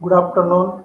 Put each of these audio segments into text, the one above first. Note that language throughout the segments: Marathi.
Good afternoon.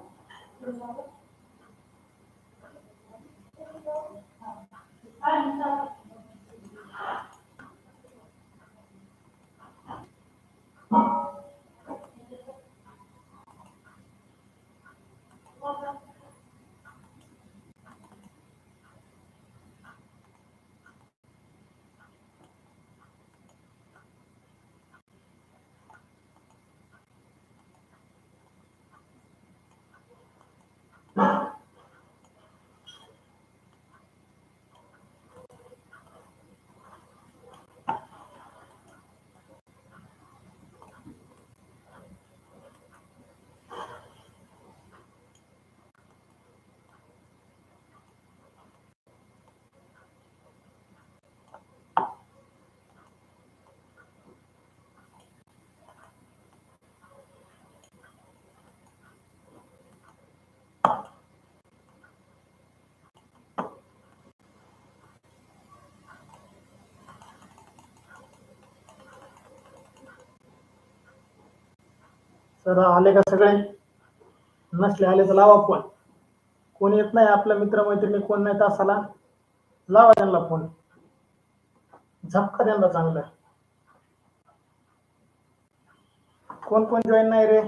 सर आले का सगळे? नसले आले तर लावा फोन. कोण येत नाही आपल्या मित्र-मैत्रिणी कोण नाही तासाला लावा त्यांना फोन. झपका त्यांना चांगलं. कोण कोण जॉईन नाही रे?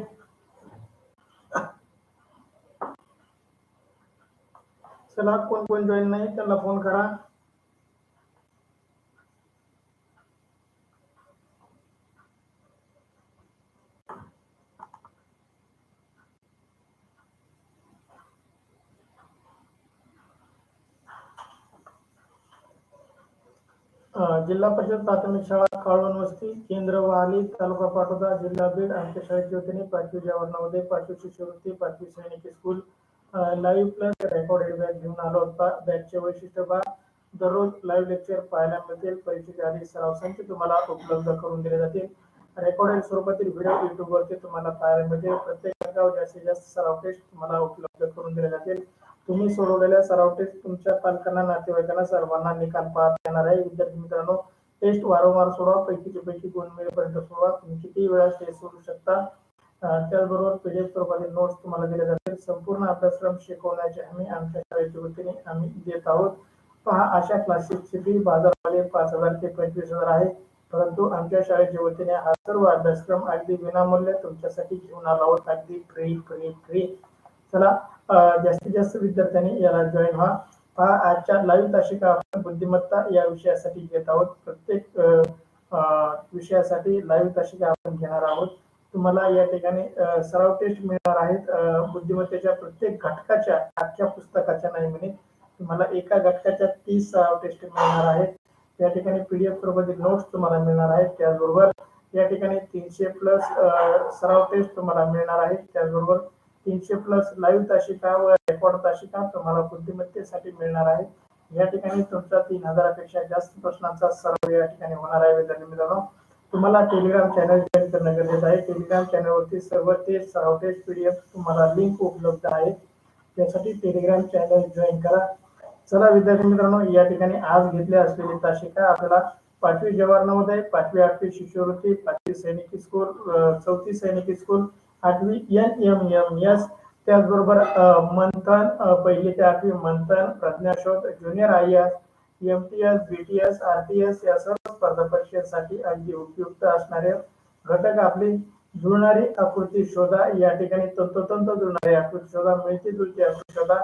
चला कोण कोण जॉईन नाही त्यांना फोन करा. जिल्हा परिषद प्राथमिक शाळा काळवण वस्ती केंद्र वाली तालुका पाटोदा जिल्हा बीड आमच्या शाळेची वतीने 5वी जवाहरनवोदय 5वी शिष्यवृत्ती 5वी सैनिकी school live plus recorded batch घेऊन आलो होता. बॅचचे वैशिष्ट्य बा दररोज लाईव्ह लेक्चर पाहायला मिळतील. परीक्षेच्या आधी सराव संच तुम्हाला उपलब्ध करून दिले जातील. रेकॉर्डेड स्वरूपातील व्हिडिओ युट्यूबवरती तुम्हाला पाहायला मिळतील. प्रत्येक वर्गावर जास्तीत जास्त सराव टेस्ट तुम्हाला उपलब्ध करून दिले जातील. तुम्ही सोडवलेल्या सराव टेस्ट तुमच्या पालकांना नातेवाईकांना सर्वांना निकाल पाहता येणार आहे. विद्यार्थी मित्रांनो टेस्ट वारंवार सोडवा. पैकीचे पैकी गुण मिळेपर्यंत सोडवा. तुम्ही किती वेळा टेस्ट सोडू शकता. त्याचबरोबर पीडीएफ स्वरूपातील नोट्स तुम्हाला दिले जातील. संपूर्ण अभ्यासक्रम शिकवण्याचे आम्ही आमच्या शाळेच्या वतीने आम्ही देत आहोत. पहा अशा क्लासेसची फी बाजारवाले 5,000 ते 25,000 आहे. परंतु आमच्या शाळेच्या वतीने हा सर्व अभ्यासक्रम अगदी विनामूल्य तुमच्यासाठी घेऊन आलो आहोत. अगदी फ्री फ्री फ्री. चला जास्तीत जास्त विद्यार्थ्यांनी याला जॉईन व्हा. पहा आजच्या लाईव्ह तासिका आपण बुद्धिमत्ता या विषयासाठी घेत आहोत. प्रत्येक विषयासाठी लाईव्ह तासिका आपण घेणार आहोत. तुम्हाला या ठिकाणी सराव टेस्ट मिळणार आहेत. बुद्धिमत्तेच्या प्रत्येक घटकाच्या अख्ख्या पुस्तकाच्या नाही म्हणे तुम्हाला एका घटकाच्या 30 सराव टेस्ट मिळणार आहेत. या ठिकाणी पीडीएफ स्वरूपातील नोट्स तुम्हाला मिळणार आहेत. त्याचबरोबर या ठिकाणी 300 प्लस सराव टेस्ट तुम्हाला मिळणार आहेत. त्याचबरोबर 300 प्लस लाईव्ह तासिका व रेकॉर्ड तासिका तुम्हाला बुद्धिमत्तेसाठी मिळणार आहे. या ठिकाणी तुमचा 3000पेक्षा जास्त प्रश्नांचा सराव या ठिकाणी होणार आहे. विद्यार्थी मित्रांनो तुम्हाला टेलिग्राम चॅनल जॉईन करणं गरजेचं आहे. टेलिग्राम चॅनलवरती सर्व टेस्ट सराव टेस्ट पीडीएफ तुम्हाला लिंक उपलब्ध आहे. त्यासाठी टेलिग्राम चॅनल जॉईन करा. चला विद्यार्थी मित्रांनो या ठिकाणी आज घेतली असलेली तासिका आपल्याला 5वी जवाहर नवोदय 5वी 8वी शिष्यवृत्ती 5वी सैनिकी स्कूल 4थी सैनिकी स्कूल 8वी NMMS त्याचबरोबर मंथन 1ली ते 8वी मंथन प्रज्ञाशोध junior IAS MTS BTS RTS या सर्व स्पर्धा परीक्षेसाठी अगदी उपयुक्त असणारे घटक आपली जुळणारी आकृती शोधा. या ठिकाणी तंतोतंत जुळणारी आकृती शोधा. मिळती जुळती आकृती शोधा.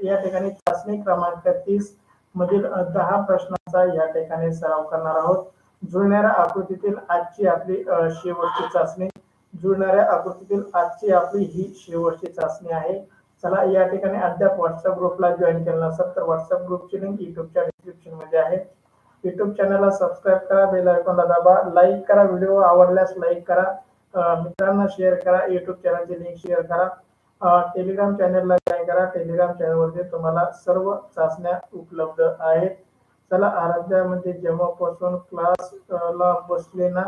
या ठिकाणी चाचणी क्रमांक 30 मधील 10 प्रश्नांचा या ठिकाणी सराव करणार आहोत. जुळणाऱ्या आकृतीतील आजची आपली शेवटची चाचणी जुळणाऱ्या आकृतीतील आजची आपली ही शेवटची चाचणी आहे. चला या ठिकाणी अद्याप व्हॉट्सअप ग्रुपला जॉईन केलं नसेल तर व्हॉट्सअप ग्रुपची लिंक युट्यूबच्या डिस्क्रिप्शन मध्ये आहे. युट्यूब चॅनलला सबस्क्राईब करा. बेल आयकॉनला दाबा. लाईक करा. व्हिडिओ आवडल्यास लाईक करा. मित्रांना शेअर करा. युट्यूब चॅनलची लिंक शेअर करा. टेलिग्राम चॅनलला जॉईन करा. टेलिग्राम चॅनलवरती तुम्हाला सर्व चाचण्या उपलब्ध आहेत. चला आराध्यामध्ये जेव्हापासून क्लासला बसले ना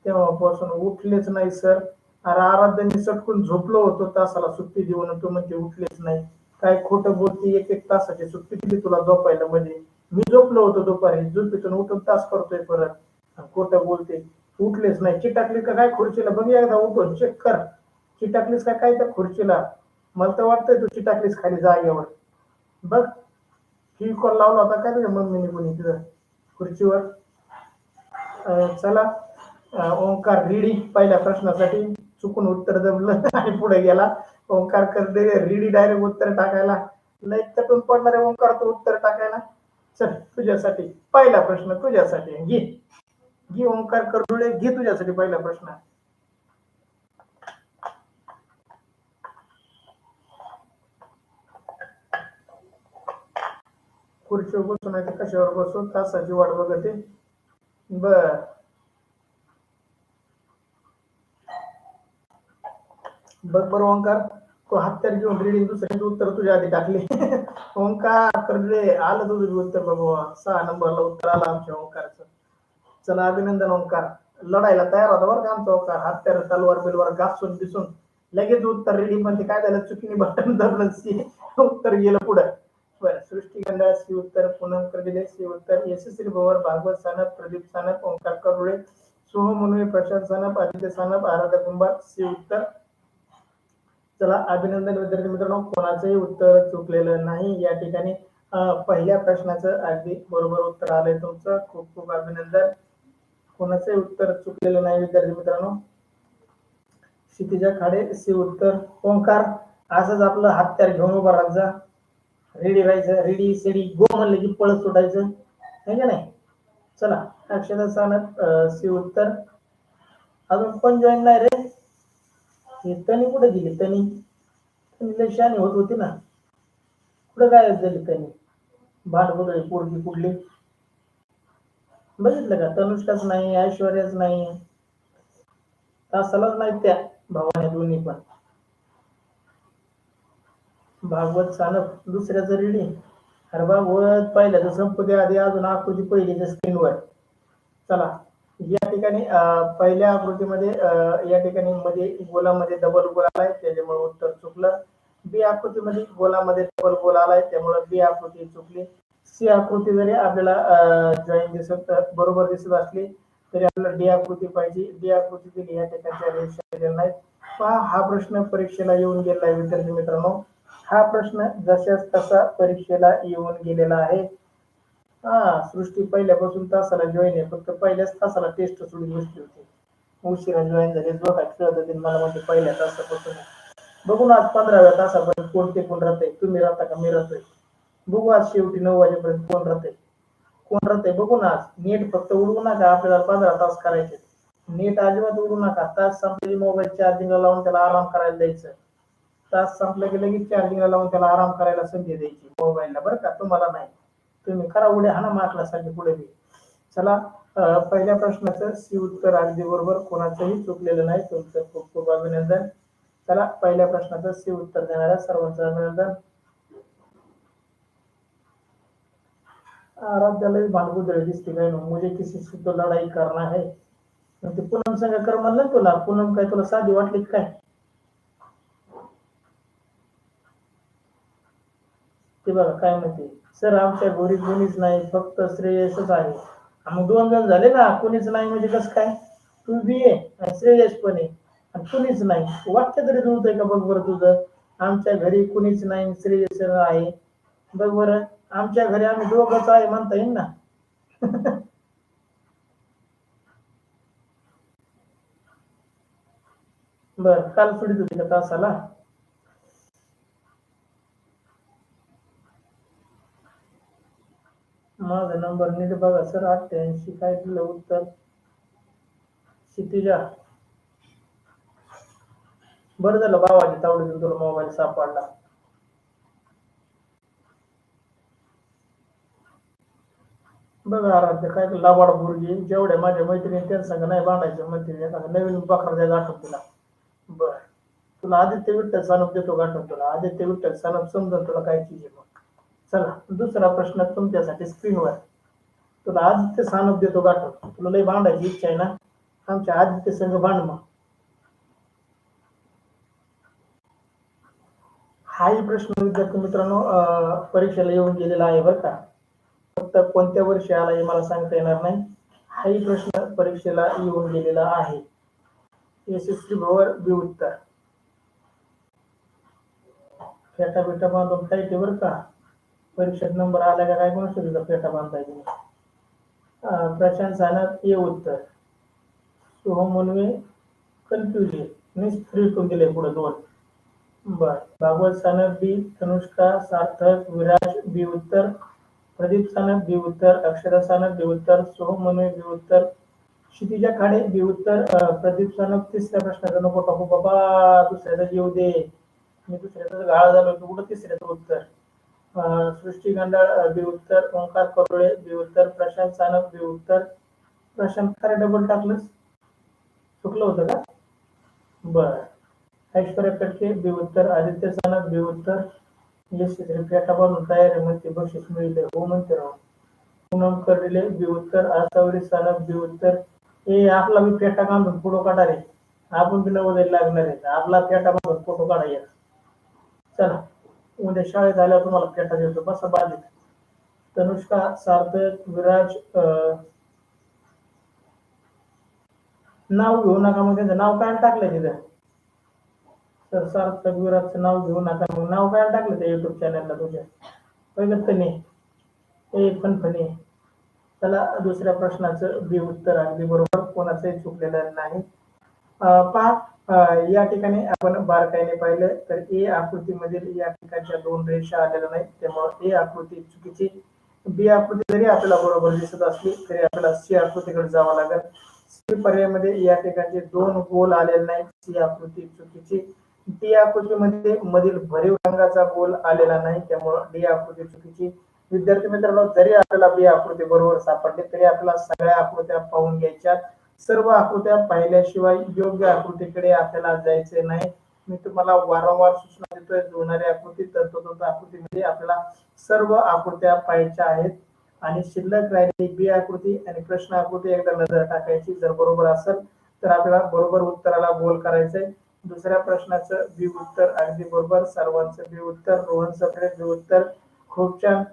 तेव्हापासून उठलेच नाही सर. अरे आराध्याने सटकून झोपलो होतो तासाला सुट्टी देऊन तू म्हणजे उठलेच नाही. काय खोटं बोलती. 1-1 तासाची सुट्टी दिली तुला झोपायला मध्ये. मी झोपलो होतो दुपारी. झोपेतून उठून तास करतोय परत. खोटं बोलते. उठलेच नाही. चिटाकली का काय खुर्चीला बघ एकदा उठून चेक कर. चिटाकलीस का काय त्या खुर्चीला? मला तर वाटतंय तू चिटाकलीस खाली जागेवर. बघ, ही कॉल लावला होता काय तुझ्या मम्मीने कोणी तिथं खुर्चीवर? चला, ओंकार रेडी पहिल्या प्रश्नासाठी. चुकून उत्तर दबलं आणि पुढे गेला. ओंकार करते रेडी डायरेक्ट उत्तर टाकायला. लय तटून पडणारे ओंकार तो उत्तर टाकायला. चल, तुझ्यासाठी पहिला प्रश्न तुझ्यासाठी घे. घे ओंकार करडुळे, घे तुझ्यासाठी पहिला प्रश्न. खुर्चीवर बसून नाही तर कशावर बसून तासाची वाट बघते. बर, बघ बरं ओंकार, तो हत्यार घेऊन रिडिंग दुसऱ्याचे उत्तर तुझ्या आधी टाकले. ओंकार करडे आलं तुझं उत्तर बाबा. 6 नंबरला उत्तर आलं आमच्या ओंकारचं. चला, अभिनंदन ओंकार. लढायला तयार होता बरं का आमचा ओंकार. हत्यार तलवार बिलवार घासून दिसून लगेच उत्तर रेडी. पण ते काय झालं, चुकीने बटन दबलं, उत्तर गेलं पुढं. बरं, सृष्टी गंडाळ सी उत्तर, पूनम करडिले सी उत्तर, यशस्वी भवर, भागवत सानप, प्रदीप सानप, ओंकार करुळे, सोहम मुनवे, प्रशांत सानप, आदित्य सानप, आराध्या कुंभार सी उत्तर. चला, अभिनंदन विद्यार्थी मित्रांनो, कोणाचंही उत्तर चुकलेलं नाही या ठिकाणी. पहिल्या प्रश्नाचं अगदी बरोबर उत्तर आलंय तुमचं. खूप खूप अभिनंदन. कोणाचंही उत्तर चुकलेलं नाही विद्यार्थी मित्रांनो. क्षितिजा खाडे सी उत्तर. ओंकार, असंच आपलं हत्यार घेऊन उभा राहत जा. रेडी राहायचं, रेडी सेडी गो म्हणलं की पळत सुटायचं, है का नाही? चला, अक्षता सानप सी उत्तर. अजून पण जॉईन नाही रे. हे तनी कुठे गेली? तनी लय शानी होत होती ना, कुठं गायब झाली तनी? भांडवल पोरगी कुठली? बघितलं का, तनुष्काच नाही, ऐश्वर्याच नाही, तासालाच नाही त्या भावाने दोन्ही पण. भागवत सानप दुसऱ्याचं रेडी. अरे भागवत पहिल्याचं संपू द्या आधी, अजून आकृती पहिलीच्या स्क्रीनवर. चला, या ठिकाणी पहिल्या आकृतीमध्ये या ठिकाणी मध्ये गोलामध्ये डबल गोल आलाय त्याच्यामुळे उत्तर चुकलं. बी आकृतीमध्ये गोलामध्ये डबल गोल आलाय त्यामुळे बी आकृती चुकली. सी आकृती जरी आपल्याला जॉईन दिसत बरोबर दिसत असली तरी आपल्याला डी आकृती पाहिजे. डी आकृती दिली या ठिकाणच्या रेषा दिलेल्या नाहीत. पहा, हा प्रश्न परीक्षेला येऊन गेलेला आहे विद्यार्थी मित्रांनो. हा प्रश्न जशाच तसा परीक्षेला येऊन गेलेला आहे. हा, सृष्टी पहिल्यापासून तासाला जॉईन आहे, फक्त पहिल्याच तासाला टेस्ट सोडून बसली होती. उशिरा जॉईन झाले, जो काय खेळत होते मला म्हणते पहिल्या तासापासून. बघू ना आज 15व्या तासापर्यंत कोणते कोण राहते. तुम्ही राहता का मी राहतोय? बघू आज शेवटी 9 वाजेपर्यंत कोण राहते, कोण राहते बघू ना आज. नेट फक्त उडवू नका, आपल्याला 15 तास करायचे. नेट अजिबात उडवू नका. तास संपले मोबाईल चार्जिंगला लावून त्याला आराम करायला द्यायचं. तास संपलं की लगेच चार्जिंगला लावून त्याला आराम करायला संधी द्यायची मोबाईलला, बरं का? तुम्हाला नाही, तुम्ही करा उड्या हाना माकडासाठी पुढे बी. चला, पहिल्या प्रश्नाचं सी उत्तर अगदी बरोबर, कोणाचंही चुकलेलं नाही. तुमचं खूप खूप अभिनंदन. चला, पहिल्या प्रश्नाचं सी उत्तर देणाऱ्या सर्वांचं अभिनंदन. आराध्याला भानगुदळ दिसते काय ना, मुझे किसी से तो लढाई करना है. ते पूनम संग कर म्हणलं तुला. पूनम काय तुला साधी वाटली काय? ते बघा काय म्हणते, सर आमच्या घरी कोणीच नाही, फक्त श्रेयसच आहे. मग 2 जण झाले ना. कोणीच नाही म्हणजे कसं काय? तू बी आहे आणि श्रेयस पण आहे आणि कुणीच नाही. वाक्य तरी जुळतंय का बघ बरं तुझं? आमच्या घरी कुणीच नाही, श्रेयस आहे. बघ बरं, आमच्या घरी आम्ही दोघंच आहे म्हणता येईल ना. बर, काल सोडित होती का तासाला? माझा नंबर नीट बघा सर. 88 काय दिलं उत्तर? क्षितिजा, बरं झालं भावाची तावडीतून तुला मोबाईल सापडला. बघा आराध्य काय लाबाड पोरगी, जेवढ्या माझ्या मैत्रिणी त्यांच्या संग नाही भांडायचं म्हणते. एखादा नवीन बकरा द्यायचा आठवण तुला. बर, तुला आदित्य विठ्ठल सानप देतो गाठून. तुला आदित्य विठ्ठल सानप समजून तुला काय चीज आहे मग. चला, दुसरा प्रश्न तुमच्यासाठी स्क्रीनवर. तुला आदित्य सानप देतो गाठून. तुला लई भांडायची इच्छा आहे ना, आमच्या आदित्य संघ भांड मग. हाही प्रश्न विद्यार्थी मित्रांनो परीक्षेला येऊन गेलेला आहे बरं का. फक्त कोणत्या वर्षी आला हे मला सांगता येणार नाही. हाही प्रश्न परीक्षेला येऊन गेलेला आहे. यशस्वी भवर बी उत्तर. फेटा बिटा बांधून टाईट आहे बरं का. परीक्षेत नंबर आला का काय कोण तुझा फेटा बांधायची. प्रशांत सानप ये उत्तर. सोहम मुनवे कन्फ्युज आहे. मीच 3 दिले पुढे 2. बर. भागवत सानप बी, तनुष्का सार्थक विराज बी उत्तर, प्रदीप सानप बी उत्तर, अक्षरा सानप बी उत्तर, सोहम मुनवे बी उत्तर, क्षितिजा खाडे बी उत्तर. प्रदीप सानप तिसऱ्या प्रश्नाचं नको टाकू बाबा, दुसऱ्याचं येऊ दे. मी दुसऱ्याचं गाळा झालो तू कुठं तिसऱ्याचं उत्तर. सृष्टी गंडाळ बी उत्तर, ओंकार करोळे बी उत्तर, प्रशांत सानप बी उत्तर. प्रशांत खरे डबल टाकलंस, चुकलं होतं का? बर. ऐश्वर्या कटके बी उत्तर, आदित्य सानप बी उत्तर. यशस्वी फेटा बांधून तयार आहे म्हणते, बक्षीस मिळते हो म्हणते राव. पूनम कर्डिले बी उत्तर, आसावरी सानप बी उत्तर. ए आपला बी फेटा बांधून फोटो काढा रे, आपण बी नवोदयला लागणार आहे, आपला फेटा बांधून फोटो काढा. चला उद्या शाळेत आल्यावर तुम्हाला फेटा देतो, बसा बाधित. तनुष्का सार्थक विराज नाव घेऊ नका, मग त्यांचं नाव काय टाकलंय तिथं. तर सार्थक विराजचं नाव घेऊ नका, मग नाव काय टाकलं त्या युट्यूब चॅनलला तुझ्या. पहिलं तने ए फनफने. चला दुसऱ्या प्रश्नाचं बी उत्तर अगदी बरोबर, कोणाचंही चुकलेलं नाही. पहा या ठिकाणी आपण बारकाईने पाहिलं तर ए आकृतीमधील या ठिकाणच्या 2 रेषा आलेल्या नाहीत, त्यामुळे ए आकृती चुकीची. बी आकृती जरी आपल्याला बरोबर दिसत असली तरी आपल्याला सी आकृतीकडे जावं लागेल. सी पर्यायामध्ये या ठिकाणचे 2 गोल आलेले नाहीत, सी आकृती चुकीची. डी आकृतीमध्ये मधील भरीव रंगाचा गोल आलेला नाही, त्यामुळे डी आकृती चुकीची. विद्यार्थी मित्रांनो, जरी आपल्याला बी आकृती बरोबर सापडली तरी आपल्याला सगळ्या आकृत्या पाहून घ्यायच्या. सर्व आकृत्या पाहिल्याशिवाय योग्य आकृतीकडे आपल्याला जायचे नाही. मी तुम्हाला वारंवार सूचना देतोय, जुळणारी आकृती तंतोतंत आकृतीमध्ये आपल्याला सर्व आकृत्या पाहायच्या आहेत. आणि शिल्लक राहिलेली बी आकृती आणि प्रश्न आकृती एकदा नजर टाकायची. जर बरोबर असेल तर आपल्याला बरोबर उत्तराला गोल करायचंय. दुसऱ्या प्रश्नाचं बी उत्तर अगदी बरोबर, सर्वांचं बी उत्तर, रोहन सप्रे बी उत्तर, खूप छान.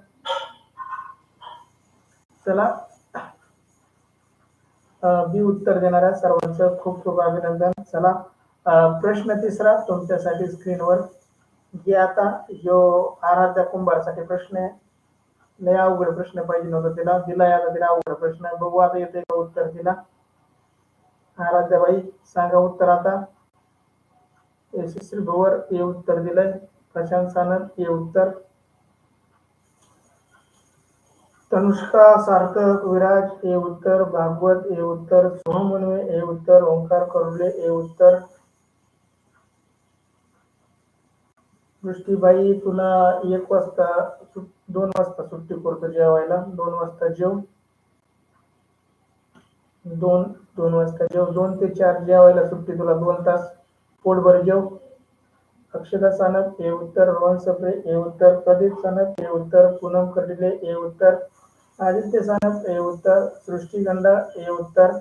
चला बी उत्तर देणाऱ्या सर्वांचं खूप खूप अभिनंदन. चला प्रश्न तिसरा तुमच्यासाठी स्क्रीनवर. जे आता जो आराध्या कुंभारसाठी प्रश्न आहे, लय अवघड प्रश्न पाहिजे नव्हता तिला, दिला आता तिला अवघड प्रश्न. बघू आता येते का उत्तर तिला. आराध्याबाई सांगा उत्तर आता. यशस्वी भवर हे उत्तर दिलंय, प्रशांत सानप हे उत्तर, तनुष्का सार्थक विराज हे उत्तर, भागवत हे उत्तर, सोहम मुनवे हे उत्तर, ओंकार करुले हे उत्तर. दृष्टीबाई तुला 1 वाजता 2 वाजता सुट्टी करतो जेवायला, 2 वाजता जेव. 2 वाजता जेव, 2 ते 4 जेवायला सुट्टी तुला, 2 तास पोटभर जेव. अक्षता सानप हे उत्तर, रोहन सप्रे हे उत्तर, प्रदीप सानप हे उत्तर, पूनम कर्डिले हे उत्तर, आदित्य सानप हे उत्तर, सृष्टी गंडा हे उत्तर.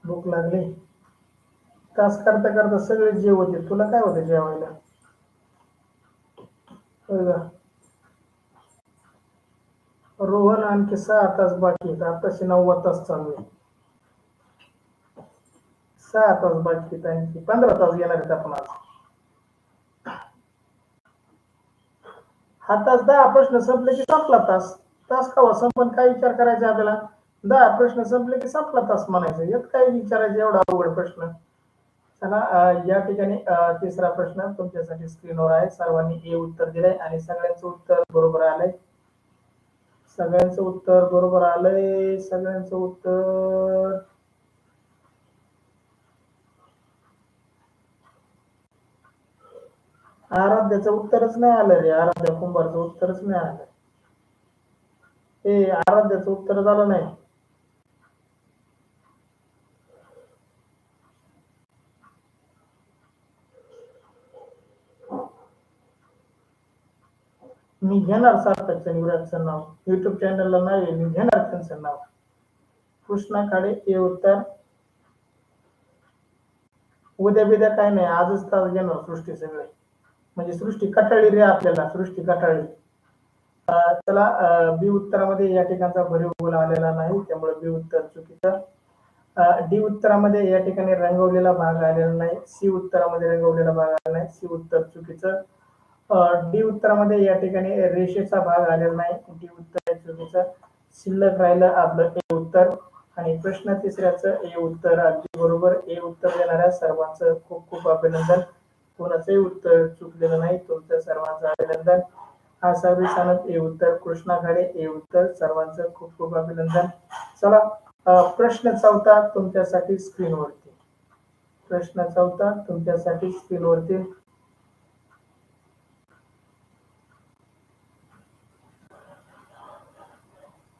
भूक लागली, तास करता करता सगळे जेव होते, तुला काय होतं जेवायला. रोहन आणखी 6 तास बाकी आहेत, आताशी 9 तास चालू आहे. 6 तास बाकी आहेत, आणखी 15 तास घेणार आहेत आपण आज. हा तास 10 प्रश्न संपले की संपला तास. तास का संपन, काय विचार करायचा आपल्याला. 10 प्रश्न संपले की संपला तास म्हणायचं, यात काय विचारायचं एवढा अवघड प्रश्न. चला या ठिकाणी तिसरा प्रश्न तुमच्यासाठी स्क्रीनवर आहे. सर्वांनी ए उत्तर दिलंय आणि सगळ्यांचं उत्तर बरोबर आलंय. सगळ्यांचं उत्तर बरोबर आलंय, सगळ्यांचं उत्तर. आराध्याचं उत्तरच नाही आलं रे, आराध्या कुंभारचं उत्तरच नाही आलं. हे आराध्याचं उत्तर झालं नाही. मी घेणार सार्थकचं युवराजचं नाव, युट्यूब चॅनलला नाही, मी घेणार त्यांचं नाव. कृष्णा खाडे हे उत्तर. उद्या बिद्या काय नाही, आजच तास घेणार सृष्टी सगळे, म्हणजे सृष्टी कटाळी रे आपल्याला, सृष्टी कटाळी. चला बी उत्तरामध्ये या ठिकाणचा भरीव गोल आलेला नाही, त्यामुळे बी उत्तर चुकीचं. डी उत्तरामध्ये या ठिकाणी रंगवलेला भाग आलेला नाही. सी उत्तरामध्ये रंगवलेला भाग आलेला नाही. सी उत्तर चुकीचं. डी उत्तरामध्ये या ठिकाणी रेषेचा भाग आलेला नाही. डी उत्तर आहे चुकीचं. शिल्लक राहिलं आपलं ए उत्तर. आणि प्रश्न तिसऱ्याचं ए उत्तर अगदी बरोबर. ए उत्तर देणाऱ्या सर्वांचं खूप खूप अभिनंदन. कोणाचंही उत्तर चुकलेलं नाही. तुमचं सर्वांचं अभिनंदन. आसावी सानप ए उत्तर. कृष्णा खाडे ए उत्तर. सर्वांचं खूप खूप अभिनंदन. चला प्रश्न चौथा तुमच्यासाठी स्क्रीनवरती. प्रश्न चौथा तुमच्यासाठी स्क्रीनवरती.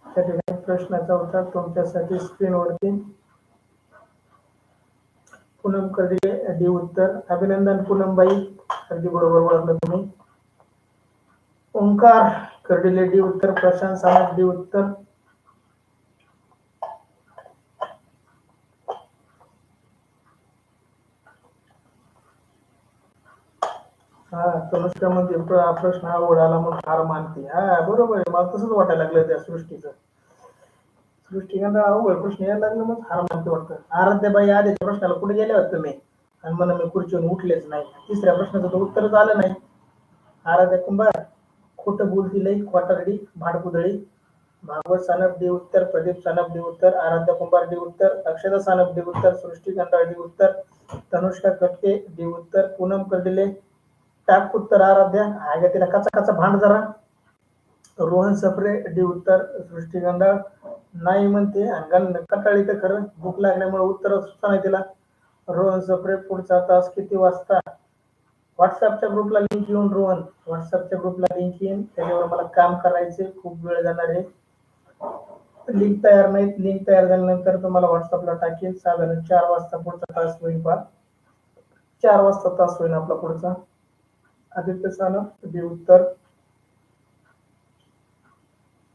त्या ठिकाणी प्रश्न चौथा तुमच्यासाठी स्क्रीनवरती. पूनम कर्डिले डी उत्तर. अभिनंदन पूनमबाई, अगदी बरोबर ओळखलं तुम्ही. ओंकार कर्डिले डी उत्तर. प्रशांत सानप डी उत्तर. हा तनुष्का म्हणजे प्रश्न हा ओढाला मग हार मानते. हा बरोबर आहे. मला तसंच वाटायला लागलं त्या सृष्टीचं. सृष्टीकांत अवघड प्रश्न यायला लागलं मग हार मानते वाटतं. आराध्याबाई आधीच्या प्रश्नाला कुठे गेले होते तुम्ही? आणि म्हणून मी खुर्चीवरून उठलेच नाही. तिसऱ्या प्रश्नाचं तर उत्तरच आलं नाही. आराध्या कुंभार खोटं बोलती लई खोटारडी भाडकुदळी. भागवत सानप डी उत्तर. प्रदीप सानप डी उत्तर. आराध्या कुंभार डी उत्तर. अक्षता सानप डी उत्तर. सृष्टी कंटाळ डी उत्तर. तनुष्का कटके डी उत्तर. पूनम कर्डिले टाक उत्तर. आराध्या आहे तिला कचा कचा भांड जरा. रोहन सफरे डी उत्तर. सृष्टी गंधाळ नाही म्हणते आणि कंटाळी तर खरं. भूक लागल्यामुळे उत्तर सुद्धा नाही तिला. रोहन सफरे पुढचा तास किती वाजता? व्हॉट्सअपच्या ग्रुपला लिंक येऊन रोहन, व्हॉट्सअपच्या ग्रुपला लिंक येईन. त्याच्यावर मला काम करायचे, खूप वेळ जाणार आहे. लिंक तयार नाही. लिंक तयार झाल्यानंतर तुम्हाला व्हॉट्सअपला टाकेल. साधारण 4 वाजता पुढचा तास होईल. पा 4 वाजता तास होईल आपला पुढचा. आदित्य सानप डी उत्तर.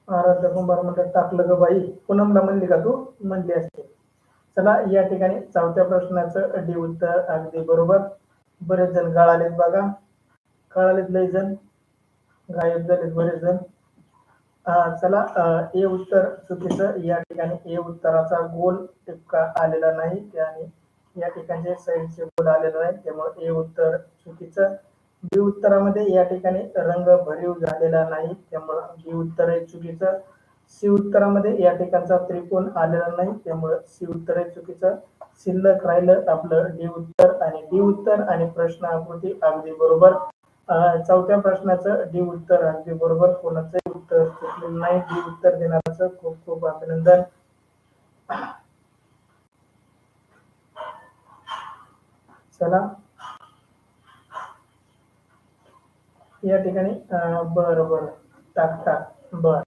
आराध्या कुंभार म्हणतात टाकलं ग बाई. पूनमला म्हणली का तू? म्हणली असते. चला या ठिकाणी चौथ्या प्रश्नाचं डी उत्तर अगदी बरोबर. बरेच जण गळालेत बघा. कळालेत लय जण. गायब झालेत बरेच जण. चला ए उत्तर चुकीचं. या ठिकाणी ए उत्तराचा गोल टिपका आलेला नाही. आणि या ठिकाणी साईडचे गोल आलेला नाही. त्यामुळे ए उत्तर चुकीचं. बी उत्तरामध्ये या ठिकाणी रंग भरीव झालेला नाही. त्यामुळे बी उत्तर आहे चुकीचं. सी उत्तरामध्ये या ठिकाणचा त्रिकोण आलेला नाही. त्यामुळे सी उत्तर आहे चुकीचं. शिल्लक राहिलं आपलं डी उत्तर. आणि डी उत्तर आणि प्रश्न आकृती अगदी बरोबर. चौथ्या प्रश्नाचं डी उत्तर अगदी बरोबर. कोणाचंही उत्तर चुकलेलं नाही. डी उत्तर देणाऱ्याचं खूप खूप अभिनंदन. चला या ठिकाणी बरं टाक बर.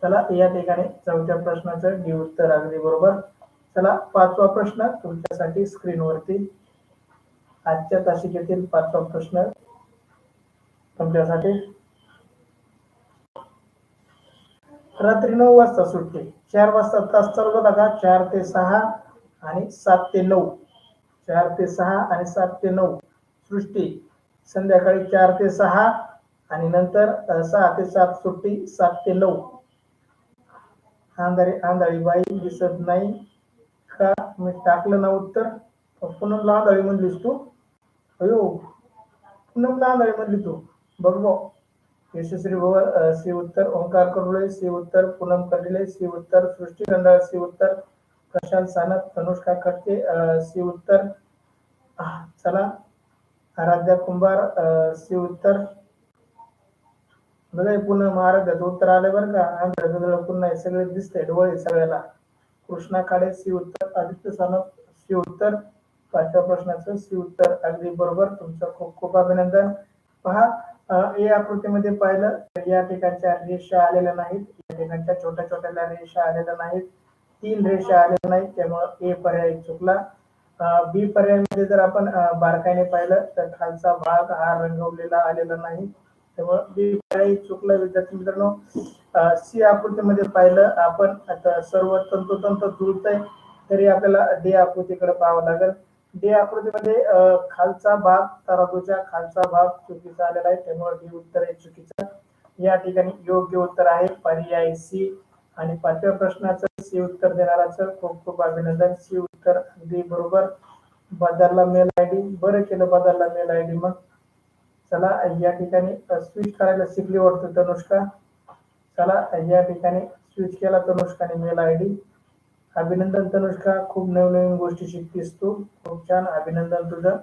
चला या ठिकाणी चौथ्या प्रश्नाचं डी उत्तर अगदी बरोबर. चला पाचवा प्रश्न तुमच्यासाठी स्क्रीनवरती. आजच्या तासिकेतील पाचवा प्रश्न तुमच्यासाठी. रात्री 9 वाजता सुट्टी. 4 वाजता तास चालू होता का? 4 ते 6 आणि 7 ते 9. 4 ते 6 आणि 7 ते 9 सृष्टी. संध्याकाळी 4 ते 6 आणि नंतर 6 ते 7 सुट्टी. 7 ते 9. आंधळी बाई दिसत नाही का? मी टाकलं ना उत्तर. पूनमला आंधळी म्हणलीस तू? अयो पूनमला आंधळी म्हणली तू. बघ यशस्वी भवर सी उत्तर. ओंकार करुळे सी उत्तर. पूनम कर्डिले सी उत्तर. सृष्टी गंधाळ सी उत्तर. प्रशांत सानप, तनुष्का खटके सी उत्तर. चला आराध्या कुंभार सी उत्तर. बघा पूनम आराध्याचं उत्तर आलंय बरं का. आंध्र पुन्हा सगळे दिसतंय डोळे सगळ्याला. कृष्णा खाडे सी उत्तर. आदित्य सानप सी उत्तर. पाचव्या प्रश्नाचं सी उत्तर अगदी बरोबर. तुमचं खूप खूप अभिनंदन. पहा ए आकृतीमध्ये पाहिलं तर या ठिकाणच्या रेषा आलेल्या नाहीत. या ठिकाणच्या छोट्या छोट्या रेषा आलेल्या नाहीत. 3 रेषा आलेल्या नाहीत. त्यामुळे ए पर्याय चुकला. बी पर्यायामध्ये जर आपण बारकाईने पाहिलं तर खालचा भाग हा रंगवलेला आलेला नाही. त्यामुळे बी पर्याय चुकला विद्यार्थी मित्रांनो. सी आकृतीमध्ये पाहिलं आपण आता सर्व तंतोतंत जुळतंय तरी आपल्याला डी आकृतीकडे पाहावं लागेल. डी आकृतीमध्ये खालचा भाग तराजूच्या खालचा भाग चुकीचा आलेला आहे. त्यामुळे डी उत्तर आहे चुकीचं. या ठिकाणी योग्य उत्तर आहे पर्याय सी. आणि 5व्या प्रश्नाचं सी उत्तर देणाराचं खूप खूप अभिनंदन. सी उत्तर अगदी बरोबर. बदलला मेल आयडी. बरं केलं बदलला मेल आयडी. मग चला या ठिकाणी स्विच करायला शिकली वाटतं तनुष्का. चला या ठिकाणी स्विच केला तनुष्काने मेल आयडी. अभिनंदन तनुष्का, खूप नवीन गोष्टी शिकतीस तू. खूप छान, अभिनंदन तुझं.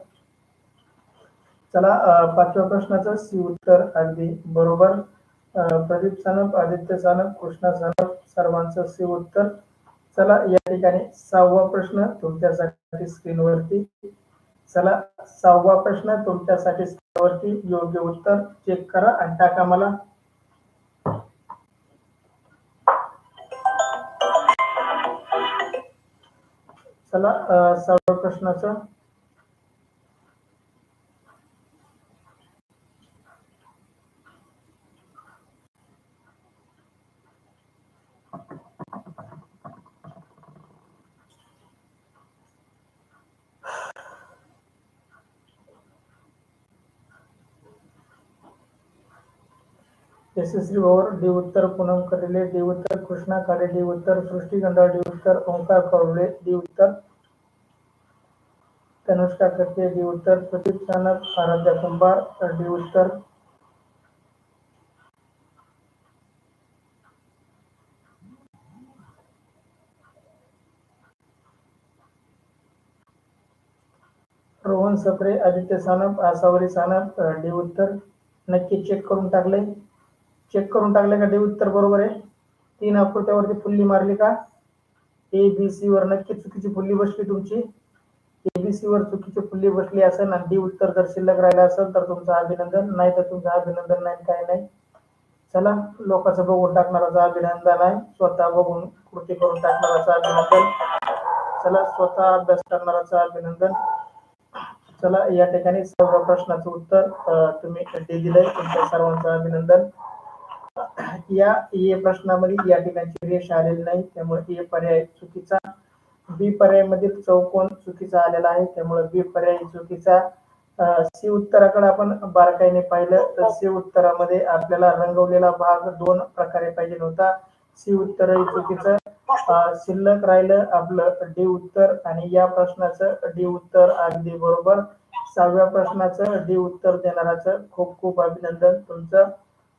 चला 5व्या प्रश्नाचं सी उत्तर अगदी बरोबर. प्रदीप सानप, आदित्य सानप, कृष्णा सानप सर्वांचं सी उत्तर. चला या ठिकाणी 6वा प्रश्न तुमच्यासाठी स्क्रीनवरती. चला 6वा प्रश्न तुमच्यासाठी स्क्रीनवरती. योग्य उत्तर चेक करा आणि टाका मला. चला 6व्या प्रश्नाचं यशस्वी भवर डी उत्तर, पूनम करेले डी उत्तर, कृष्णा काळे डी उत्तर, सृष्टी गंधाळ डी उत्तर, ओंकार कवळे डी उत्तर, तनुष्का कत्ते डी उत्तर, प्रदीप सानप, आराध्या कुंभार डी उत्तर. रोहन सप्रे, आदित्य सानप, आसावरी सानप डी उत्तर. नक्की चेक करून टाकले. चेक करून टाकले का डी उत्तर बरोबर आहे? 3 आकृत्यावरती फुल्ली मारली का? ए बी सी वर नक्की चुकीची फुल्ली बसली तुमची. एबीसी वर चुकीची फुल्ली बसली असेल आणि डी उत्तर जर शिल्लक राहिलं असेल तर तुमचं अभिनंदन, नाही तर तुमचं अभिनंदन नाही, काय नाही. चला लोकांचं बघून टाकणाराचं अभिनंदन आहे, स्वतः बघून कृती करून टाकणाराचं अभिनंदन. चला स्वतः अभ्यास करणाराचं अभिनंदन. चला या ठिकाणी 6व्या प्रश्नाचं उत्तर तुम्ही डी दिलंय, तुमच्या सर्वांचं अभिनंदन. या ए प्रश्नामध्ये या ठिकाणची रेष आलेली नाही, त्यामुळे ए पर्याय चुकीचा. बी पर्याय मधील चौकोन चुकीचा आलेला आहे, त्यामुळे बी पर्याय चुकीचा. सी उत्तराकडे आपण बारकाईने पाहिलं तर सी उत्तरामध्ये आपल्याला रंगवलेला भाग 2 प्रकारे पाहिजे होता. सी उत्तरही चुकीचं. शिल्लक राहिलं आपलं डी उत्तर आणि या प्रश्नाचं डी उत्तर अगदी बरोबर. 6व्या प्रश्नाचं डी उत्तर देणाराचं खूप खूप अभिनंदन तुमचं.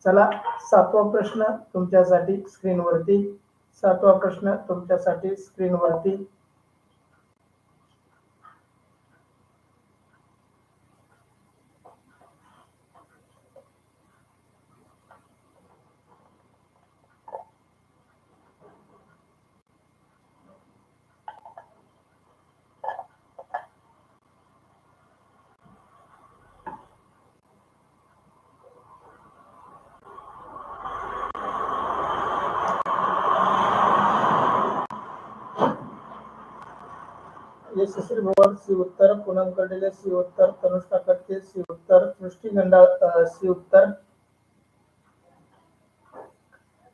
चला 7वा प्रश्न तुमच्यासाठी स्क्रीनवरती. 7वा प्रश्न तुमच्यासाठी स्क्रीनवरती. यशस्वी भवर सी उत्तर, पूनम कर्डिले सी उत्तर, तनुष्का कटके सी उत्तर, सृष्टी गंडाळ सी उत्तर.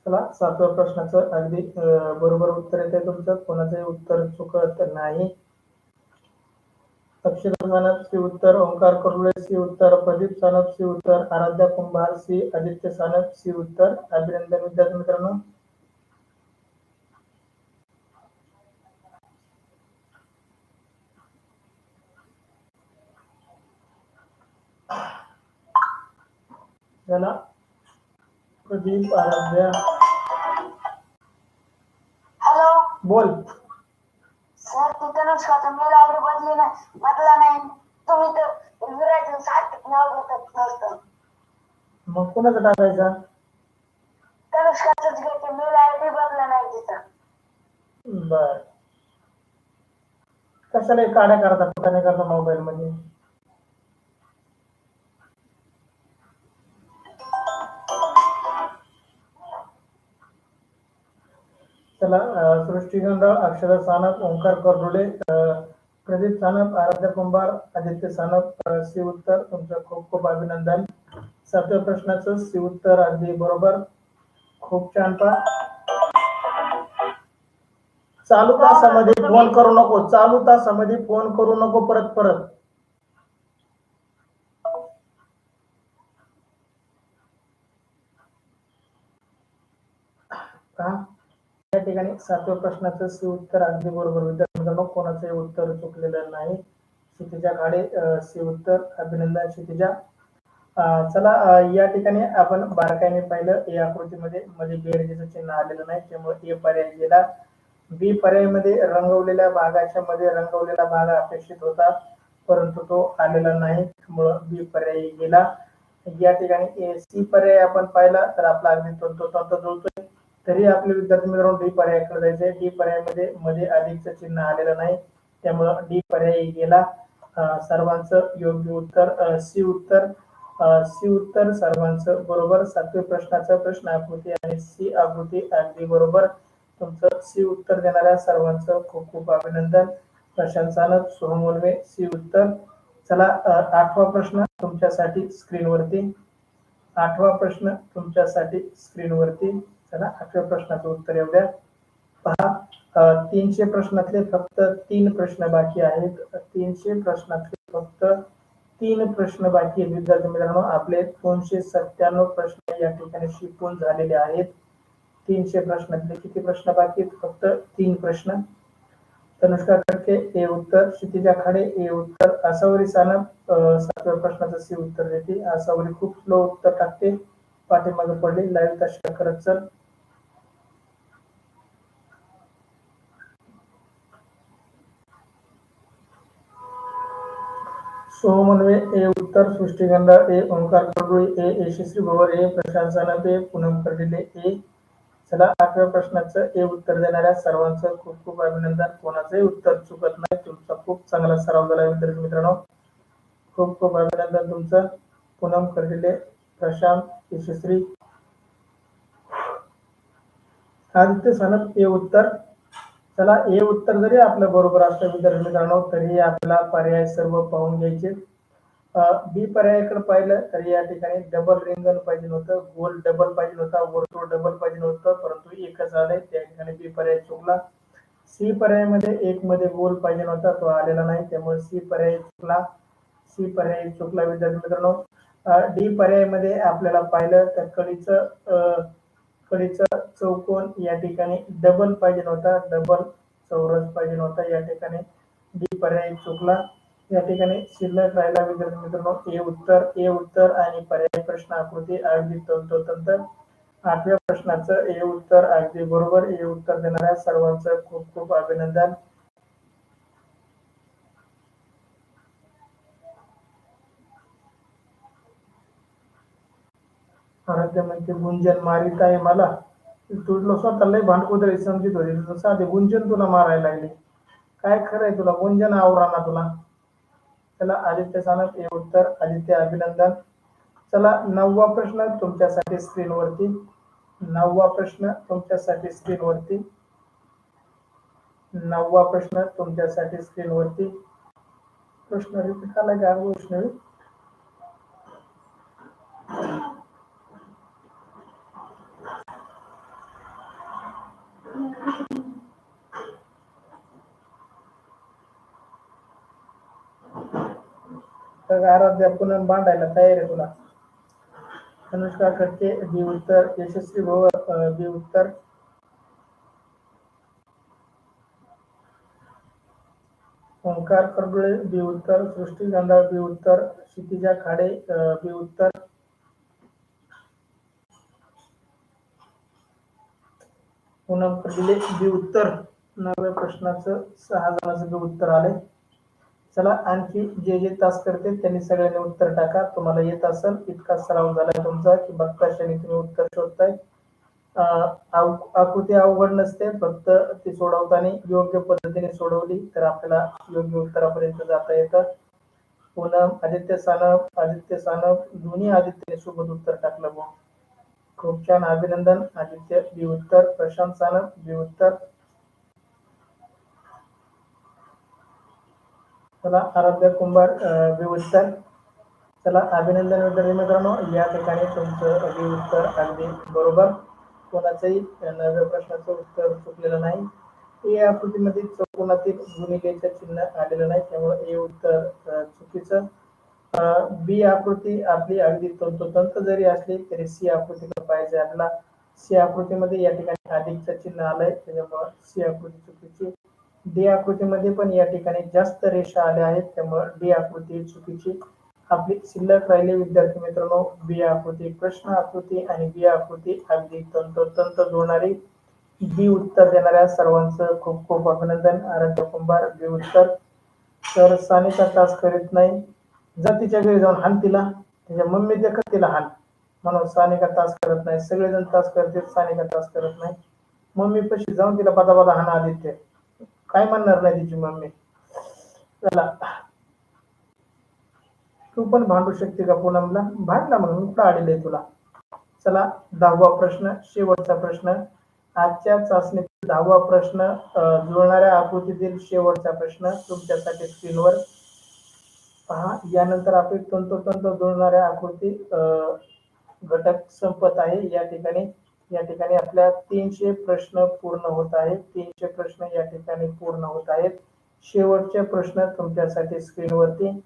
चला 7व्या प्रश्नाचं अगदी बरोबर उत्तर येते तुमचं, कोणाचंही उत्तर चुकत नाही. अक्षर सानप सी उत्तर, ओंकार करुळे सी उत्तर, प्रदीप सानप सी उत्तर, आराध्या कुंभार सी, आदित्य सानप सी उत्तर. अभिनंदन विद्यार्थी मित्रांनो. चला प्रदीप, आराध्या. हॅलो बोल. सर, तिथे नुसतं मेल आयडी बदली नाही, बदला नाही. तुम्ही तर विराज सारखं नाव घेतात नसतं. मग कोणाचं टाकायचा? तनुष्काचंच घेते, मेल आयडी बदला नाही तिथं. बर, कशाला काड्या करता, कुठं नाही करता मोबाईल मध्ये. चला सृष्टी गंधाळ, अक्षरा सानप, ओंकार करडुले, प्रदीप सानप, आराध्या कुंभार, आदित्य सानप सी उत्तर. तुमचं खूप खूप अभिनंदन. 7व्या प्रश्नाचं सी उत्तर अगदी बरोबर. खूप छान. पा चालू तासामध्ये फोन करू नको, चालू तासामध्ये फोन करू नको परत परत. का या ठिकाणी 7व्या प्रश्नाचं सी उत्तर अगदी बरोबर. विद्यार्थी मित्रांनो, कोणाचंही उत्तर चुकलेलं नाही. क्षितिजा खाडे सी उत्तर. अभिनंदन क्षितिजा. चला, या ठिकाणी आपण बारकाईने पाहिलं, या आकृतीमध्ये मध्ये बेरजेचं चिन्ह आलेलं नाही, त्यामुळे ए पर्याय गेला. बी पर्यायमध्ये रंगवलेल्या भागाच्या मध्ये रंगवलेला भाग अपेक्षित होता, परंतु तो आलेला नाही, त्यामुळे बी पर्याय गेला. या ठिकाणी सी पर्याय आपण पाहिला तर आपला अगदी तंतोतंत जुळतोय. तरी आपले विद्यार्थी मित्रांनो डी पर्यायाकडे जायचंय. डी पर्यायमध्ये मध्ये अधिकचं चिन्ह आलेलं नाही, त्यामुळे डी पर्याय गेला. सर्वांचं योग्य उत्तर सी उत्तर. सी उत्तर सर्वांचं बरोबर. 7व्या प्रश्नाचा प्रश्न आकृती आणि सी आकृती अगदी बरोबर. तुमचं सी उत्तर देणाऱ्या सर्वांचं खूप खूप अभिनंदन. प्रशांत सानप, सोहम वल्वे सी उत्तर. चला, 8वा प्रश्न तुमच्यासाठी स्क्रीनवरती. 8वा प्रश्न तुमच्यासाठी स्क्रीनवरती. चला, 8व्या प्रश्नाचं उत्तर येऊ द्या. पहा, 300 प्रश्नातले फक्त 3 प्रश्न बाकी आहेत. 300 प्रश्नातले फक्त 3 प्रश्न बाकी आहेत. विद्यार्थी मित्रांनो, आपले 297 प्रश्न या ठिकाणी शिकून झालेले आहेत. 300 प्रश्नातले किती प्रश्न बाकी आहेत? फक्त 3 प्रश्न. तनुष्का खडके ए उत्तर. क्षितिजा खाडे ए उत्तर. आसावरी सानप 7व्या प्रश्नाचं सी उत्तर देते. आसावरी खूप स्लो उत्तर टाकते, पाठीमागे पडली. लाईव्ह तशा करत चल. सोहम वल्वे ए उत्तर. सृष्टी गंधाळ ए. ओंकार कडुळे ए. यशस्वी भवर ए. प्रशांत सानप ए. पूनम कर्डिले ए. चला, 8व्या प्रश्नाचं ए उत्तर देणाऱ्या सर्वांचं खूप खूप अभिनंदन. कोणाचंही उत्तर चुकत नाही. तुमचा खूप चांगला सराव झाला विद्यार्थी मित्रांनो. खूप खूप अभिनंदन तुमचं. पूनम कर्डिले, प्रशांत, यशस्वी, आदित्य सानप ए उत्तर. चला, ए उत्तर जरी आपलं बरोबर असलं विद्यार्थी मित्रांनो, तरी आपल्याला पर्याय सर्व पाहून घ्यायचे. बी पर्यायाकडे पाहिलं तर या ठिकाणी डबल रिंगण पाहिजे होतं, गोल डबल पाहिजे होता, वर्तुळ डबल पाहिजे होतं, परंतु एकच आलंय, त्या ठिकाणी बी पर्याय चुकला. सी पर्यायामध्ये एक मध्ये गोल पाहिजे होता, तो आलेला नाही, त्यामुळे सी पर्याय चुकला. सी पर्याय चुकला विद्यार्थी मित्रांनो. डी पर्यायामध्ये आपल्याला पाहिलं तर कडीचा चौकोन या ठिकाणी डबल पाहिजे होता, डबल चौरस पाहिजे होता, या ठिकाणी डी पर्याय चुकला. या ठिकाणी शिल्लक राहिला विद्यार्थी मित्रांनो ए उत्तर. ए उत्तर आणि पर्याय प्रश्न आकृती अगदी तंतोतंत. 8व्या प्रश्नाचं ए उत्तर अगदी बरोबर. ए उत्तर देणाऱ्या सर्वांचं खूप खूप अभिनंदन. आराध्य म्हणते गुंजन मारित आहे मला. तुला स्वतःला भांडकुदळी समजित होती, साधे गुंजन तुला मारायला लागले. काय खरंय तुला, गुंजन आवराना तुला. चला, आदित्य सानप ए उत्तर. आदित्य अभिनंदन. चला, 9वा प्रश्न तुमच्यासाठी स्क्रीनवरती. 9वा प्रश्न तुमच्यासाठी स्क्रीनवरती. 9वा प्रश्न तुमच्यासाठी स्क्रीनवरती. प्रश्न रिपीट आला का वैष्णवी? आराध्या पुन्हा भांडायला तयार आहे तुला. अनुष्का खडके बी उत्तर. यशस्वी भवर बी उत्तर. ओंकार कडुळे बी उत्तर. सृष्टी गंधाळ बी उत्तर. क्षितिजा खाडे बी उत्तर. पूनम कर्डिले बी उत्तर. 9व्या प्रश्नाचं 6 जणांचं बी उत्तर आलंय. चला, आणखी जे जे तास करते त्यांनी सगळ्यांनी उत्तर टाका. तुम्हाला येत असेल इतका सराव झालाय तुमचा की बघता क्षणी तुम्ही उत्तर शोधताय. आकृती अवघड नसते, फक्त ती सोडवताना योग्य पद्धतीने सोडवली तर आपल्याला योग्य उत्तरापर्यंत जाता येतं. पूनम, आदित्य सानप दोन्ही आदित्यने सोबत उत्तर टाकलं. भाऊ खूप छान, अभिनंदन. आदित्य बी उत्तर. प्रशांत सानप बी उत्तर. चला, आराध्य कुंभार बी उत्तर. चला, अभिनंदन विद्यार्थी मित्रांनो. या ठिकाणी तुमचं बी उत्तर अगदी बरोबर. कोणाचंही 9व्या प्रश्नाचं उत्तर चुकलेलं नाही. ए आकृतीमध्ये चौकोनातील गुणिलेचं चिन्ह आलेलं नाही, त्यामुळे ए उत्तर चुकीचं. बी आकृती आपली अगदी तंतोतंत जरी असली तरी सी आकृतीकडे पाहिजे आपल्याला. सी आकृतीमध्ये या ठिकाणी अधिकचं चिन्ह आलंय, त्याच्यामुळे सी आकृती चुकीची. डी आकृतीमध्ये पण या ठिकाणी जास्त रेषा आल्या आहेत, त्यामुळे डी आकृती चुकीची. आपली शिल्लक राहिली विद्यार्थी मित्रांनो बी आकृती. प्रश्न आकृती आणि बी आकृती अगदी तंतोतंत जुळणारी. बी उत्तर देणाऱ्या सर्वांचं खूप खूप अभिनंदन. आराध्य कुंभार बी उत्तर. तर सानिका तास करीत नाही, जा तिच्या घरी जाऊन हाण तिला, तिच्या मम्मी देखत तिला हाण. म्हणून सानिका तास करत नाही. सगळेजण तास करतात, सानिका तास करत नाही. मम्मी पशी जाऊन तिला बदा हाणा आदित्य, काय म्हणणार नाही तिची मम्मी. चला, तू पण भांडू शकते का पूनमला? भांडला म्हणून कुठं आलेलं आहे तुला. चला 10वा प्रश्न, शेवटचा प्रश्न. आजच्या चाचणीतील 10वा प्रश्न, जुळणाऱ्या आकृतीतील शेवटचा प्रश्न तुमच्यासाठी स्क्रीनवर पहा. यानंतर आपली तंतोतंत जुळणाऱ्या आकृती घटक संपत आहे. या ठिकाणी आपल्या 300 प्रश्न पूर्ण होत आहेत. 300 प्रश्न या ठिकाणी पूर्ण होत आहेत. शेवटचे प्रश्न तुमच्यासाठी स्क्रीनवरती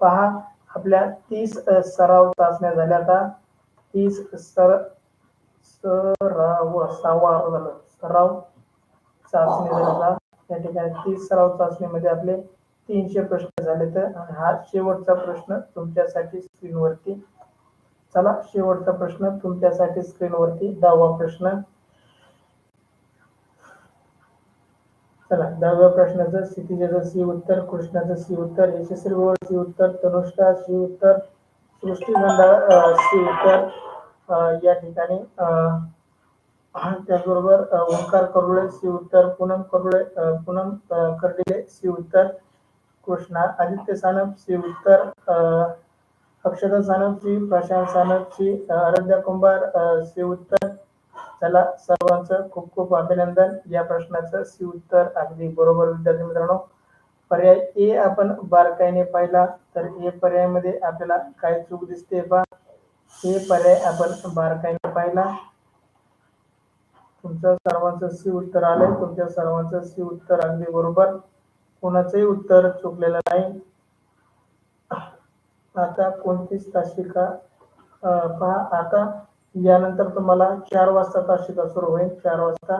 पहा. आपल्या 30 सराव चाचण्या झाल्या. आता 30 सराव चाचणी झाल्या. या ठिकाणी 30 सराव चाचणीमध्ये आपले 300 प्रश्न झाले. तर हा शेवटचा प्रश्न तुमच्यासाठी स्क्रीनवरती. चला, शेवटचा प्रश्न तुमच्यासाठी स्क्रीनवरती 10वा प्रश्न. चला, 10व्या प्रश्नाचं क्षितिजाचं सी उत्तर, कृष्णाचं सी उत्तर, यशस्वी सी उत्तर, तनुष्का सी उत्तर, सृष्टी गंधाळ सी उत्तर. या ठिकाणी त्याचबरोबर ओंकार करुळे सी उत्तर, पूनम कर्डिले सी उत्तर, कृष्णा आदित्य सानप सी उत्तर, अक्षता सानपची, प्रशांत सानपची, आराध्या कुंभार सी उत्तर. चला, सर्वांचं खूप खूप अभिनंदन. या प्रश्नाचं सी उत्तर अगदी बरोबर विद्यार्थी मित्रांनो. पर्याय ए आपण बारकाईने पाहिला तर ए पर्यायामध्ये आपल्याला काय चूक दिसते पहा. हे पर्याय आपण बारकाईने पाहिला. तुमचं सर्वांचं सी उत्तर आलंय. तुमच्या सर्वांचं सी उत्तर अगदी बरोबर, कोणाचंही उत्तर चुकलेलं नाही. आता 29 तासिका पहा. आता यानंतर तुम्हाला 4 वाजता तासिका सुरू होईल. 4 वाजता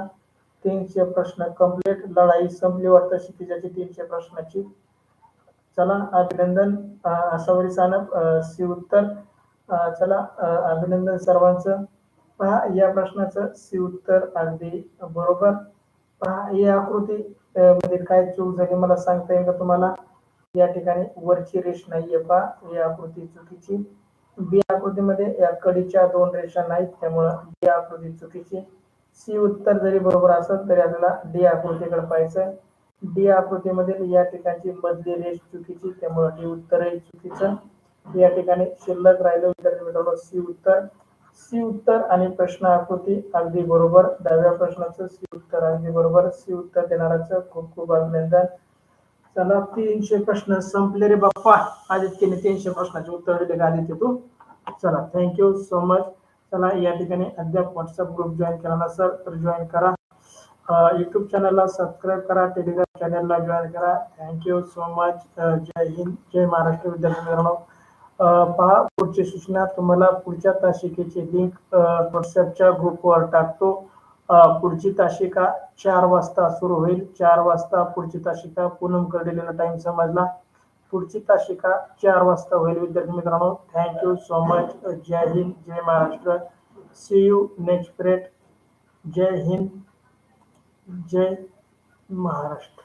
300 प्रश्न कंप्लीट. लढाई संपली वाटतं क्षितिजाची 300 प्रश्नाची. चला, अभिनंदन. आसावरी सानप सी उत्तर. चला, अभिनंदन सर्वांचं. पहा, या प्रश्नाचं सी उत्तर अगदी बरोबर. पहा, ही आकृती मध्ये काय चूक झाली मला सांगता येईल का तुम्हाला? या ठिकाणी वरची रेष नाहीये पहा, ही आकृती चुकीची. बी आकृतीमध्ये या कडीच्या 2 रेषा नाहीत, त्यामुळे डी आकृती चुकीची. सी उत्तर जरी बरोबर असेल तरी आपल्याला डी आकृतीकडे पाहायचं. डी आकृतीमध्ये या ठिकाणची मधली रेष चुकीची, त्यामुळे डी उत्तरही चुकीचं. या ठिकाणी शिल्लक राहिलं विद्यार्थी मित्रांनो सी उत्तर. सी उत्तर आणि प्रश्न आकृती अगदी बरोबर. 10व्या प्रश्नाचं सी उत्तर अगदी बरोबर. सी उत्तर देणाऱ्याचं खूप खूप अभिनंदन. चला, 300 प्रश्न संपले रे बाप्पा. आदित्यने 300 प्रश्नाचे उत्तर दिले का आदित्य तू? चला, थँक्यू सो मच. चला, या ठिकाणी अद्याप व्हॉट्सअप ग्रुप जॉईन केला नसेल तर जॉईन करा. यूट्यूब चॅनलला सबस्क्राईब करा, टेलिग्राम चॅनलला जॉईन करा. Thank you so much. जय हिंद, जय महाराष्ट्र विद्यार्थी मित्रांनो. पहा, पुढची सूचना तुम्हाला पुढच्या तासिकेची लिंक व्हॉट्सअपच्या ग्रुपवर टाकतो. पुढची तासिका 4 वाजता सुरू होईल. 4 वाजता पुढची तासिका. पूनम कर्डिलेला टाइम समजला. पुढची तासिका 4 वाजता होईल विद्यार्थी मित्रांनो. Thank you so much. जय हिंद, जय Maharashtra. See you next period. जय हिंद, जय महाराष्ट्र.